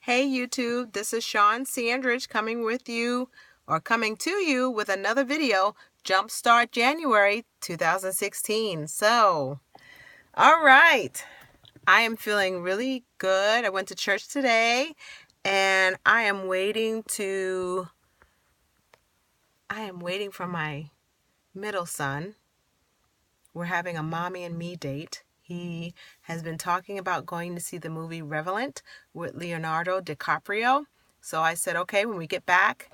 Hey YouTube, this is Sean Sandridge coming to you with another video, Jumpstart January 2016. So, all right, I am feeling really good. I went to church today and I am waiting for my middle son. We're having a mommy and me date. He has been talking about going to see the movie Revenant with Leonardo DiCaprio. So I said, okay, when we get back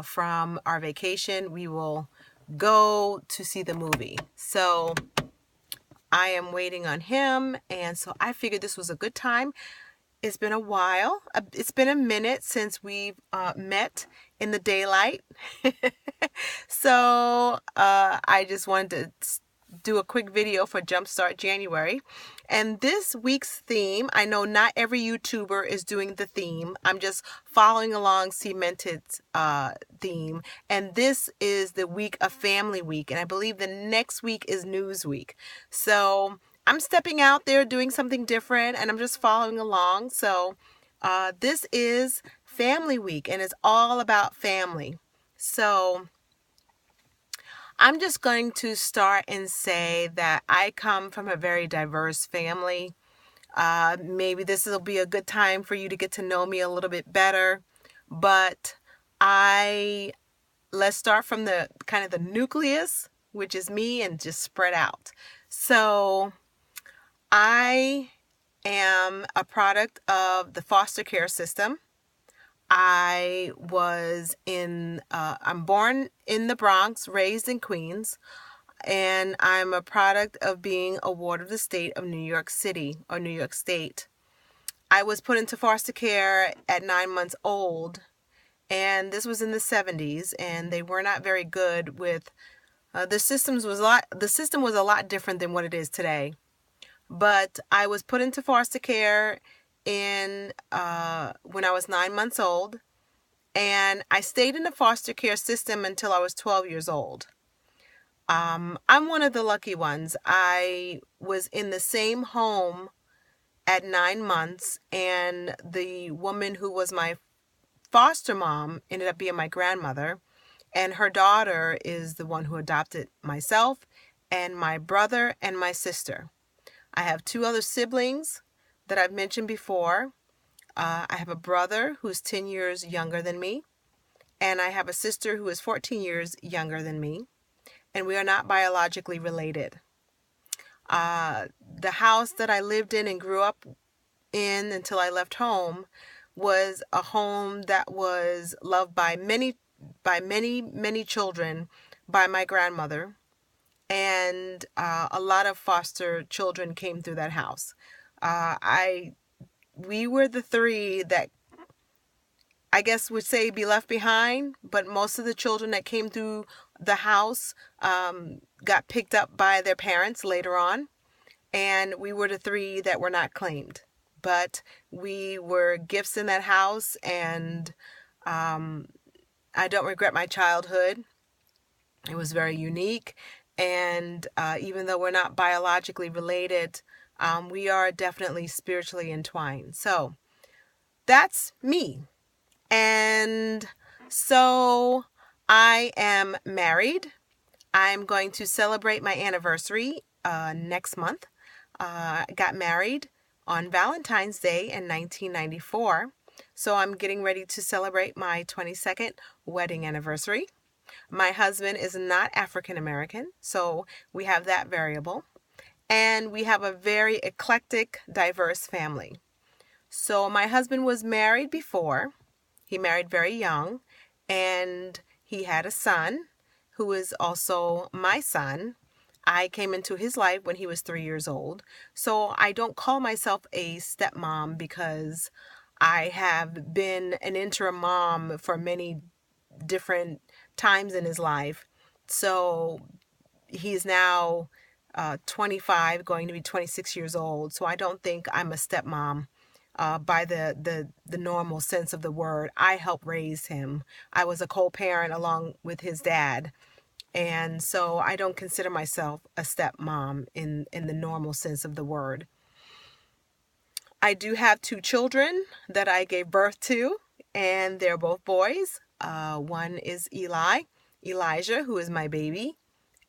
from our vacation, we will go to see the movie. So I am waiting on him, and so I figured this was a good time. It's been a while. It's been a minute since we've met in the daylight. So I just wanted to do a quick video for Jumpstart January. And this week's theme, I know not every YouTuber is doing the theme. I'm just following along Cemented's theme. And this is the week of Family Week. And I believe the next week is News Week. So I'm stepping out there doing something different and I'm just following along. So this is Family Week and it's all about family. So I'm just going to start and say that I come from a very diverse family. Maybe this will be a good time for you to get to know me a little bit better. But let's start from the kind of the nucleus, which is me, and just spread out. So I am a product of the foster care system. I'm born in the Bronx, raised in Queens, and I'm a product of being a ward of the state of New York City or New York State. I was put into foster care at 9 months old, and this was in the 70s, and they were not very good with the system was a lot different than what it is today. But I was put into foster care when I was 9 months old, and I stayed in the foster care system until I was 12 years old. I'm one of the lucky ones. I was in the same home at 9 months, and the woman who was my foster mom ended up being my grandmother, and her daughter is the one who adopted myself and my brother and my sister. I have two other siblings that I've mentioned before. I have a brother who's 10 years younger than me, and I have a sister who is 14 years younger than me, and we are not biologically related. The house that I lived in and grew up in until I left home was a home that was loved by many children by my grandmother, and a lot of foster children came through that house. We were the three that I guess would say be left behind, but most of the children that came through the house got picked up by their parents later on, and we were the three that were not claimed. But we were gifts in that house, and I don't regret my childhood. It was very unique, and even though we're not biologically related, we are definitely spiritually entwined. So that's me. And so I am married. I'm going to celebrate my anniversary next month. I got married on Valentine's Day in 1994. So I'm getting ready to celebrate my 22nd wedding anniversary. My husband is not African American, so we have that variable. And we have a very eclectic, diverse family. So my husband was married before. He married very young, and he had a son who is also my son. I came into his life when he was 3 years old. So I don't call myself a stepmom because I have been an interim mom for many different times in his life. So he's now 25, going to be 26 years old. So I don't think I'm a stepmom by the normal sense of the word. I helped raise him. I was a co-parent along with his dad. And so I don't consider myself a stepmom in the normal sense of the word. I do have 2 children that I gave birth to, and they're both boys. One is Elijah, who is my baby,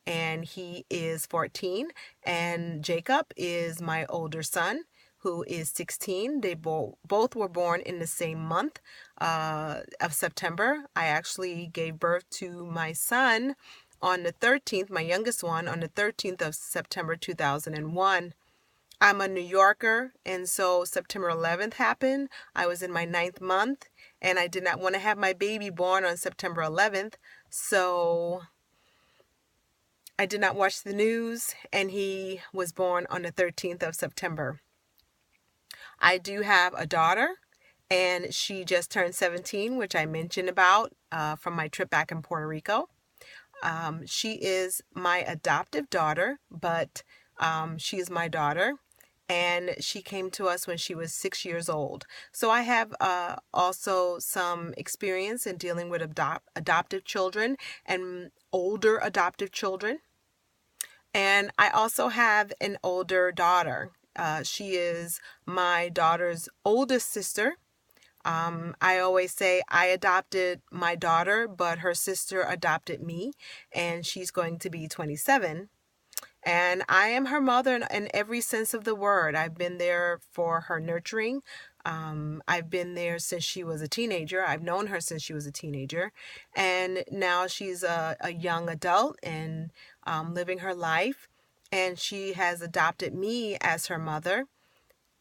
and he is 14. And Jacob is my older son, who is 16. They both were born in the same month of September. I actually gave birth to my son on the 13th, my youngest one, on the 13th of September 2001. I'm a New Yorker, and so September 11th happened. I was in my 9th month, and I did not want to have my baby born on September 11th, so I did not watch the news, and he was born on the 13th of September. I do have a daughter, and she just turned 17, which I mentioned about from my trip back in Puerto Rico. She is my adoptive daughter, but she is my daughter, and she came to us when she was 6 years old. So I have also some experience in dealing with adoptive children and older adoptive children. And I also have an older daughter. She is my daughter's oldest sister. I always say I adopted my daughter, but her sister adopted me, and she's going to be 27. And I am her mother in every sense of the word. I've been there for her nurturing. I've been there since she was a teenager. I've known her since she was a teenager. And now she's a young adult and living her life. And she has adopted me as her mother.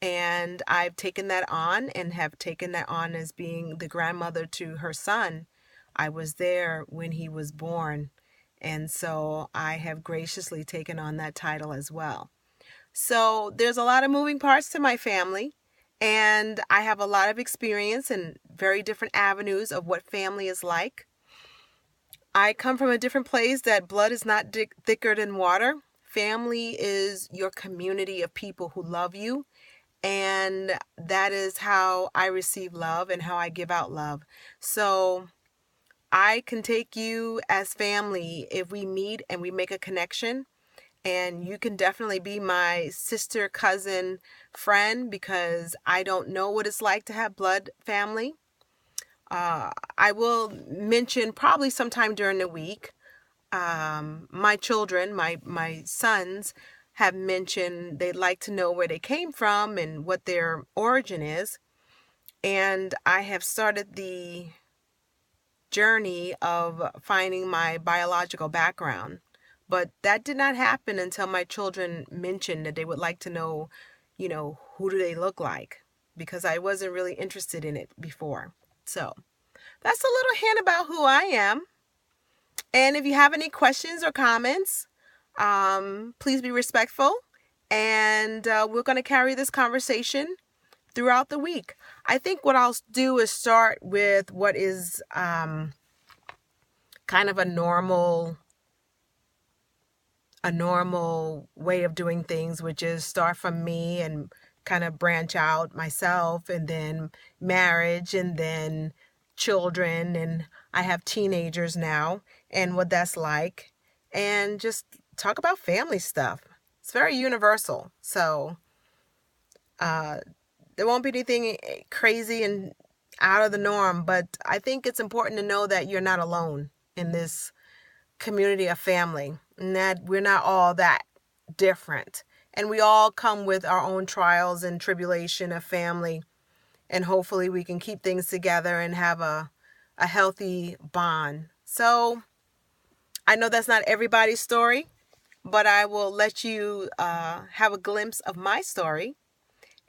And I've taken that on and have taken that on as being the grandmother to her son. I was there when he was born. And so I have graciously taken on that title as well. So there's a lot of moving parts to my family, and I have a lot of experience in very different avenues of what family is like. I come from a different place that blood is not thicker than water. Family is your community of people who love you, and that is how I receive love and how I give out love. So I can take you as family if we meet and we make a connection. And you can definitely be my sister, cousin, friend, because I don't know what it's like to have blood family. I will mention probably sometime during the week. My children, my sons, have mentioned they'd like to know where they came from and what their origin is. And I have started the journey of finding my biological background. But that did not happen until my children mentioned that they would like to know, who do they look like? Because I wasn't really interested in it before. So that's a little hint about who I am. And if you have any questions or comments, please be respectful. And we're going to carry this conversation throughout the week. I think what I'll do is start with what is kind of a normal way of doing things, which is start from me and kind of branch out myself, and then marriage, and then children, and I have teenagers now and what that's like, and just talk about family stuff. It's very universal. So there won't be anything crazy and out of the norm, but I think it's important to know that you're not alone in this community of family, and that we're not all that different. And we all come with our own trials and tribulation of family, and hopefully we can keep things together and have a healthy bond. So I know that's not everybody's story, but I will let you have a glimpse of my story.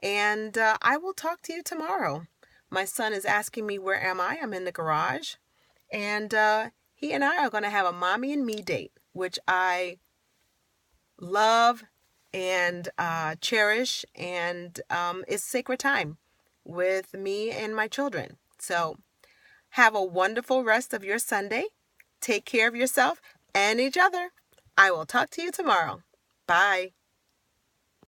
And I will talk to you tomorrow. My son is asking me, where am I? I'm in the garage. And he and I are going to have a mommy and me date, which I love and cherish. And it's sacred time with me and my children. So have a wonderful rest of your Sunday. Take care of yourself and each other. I will talk to you tomorrow. Bye.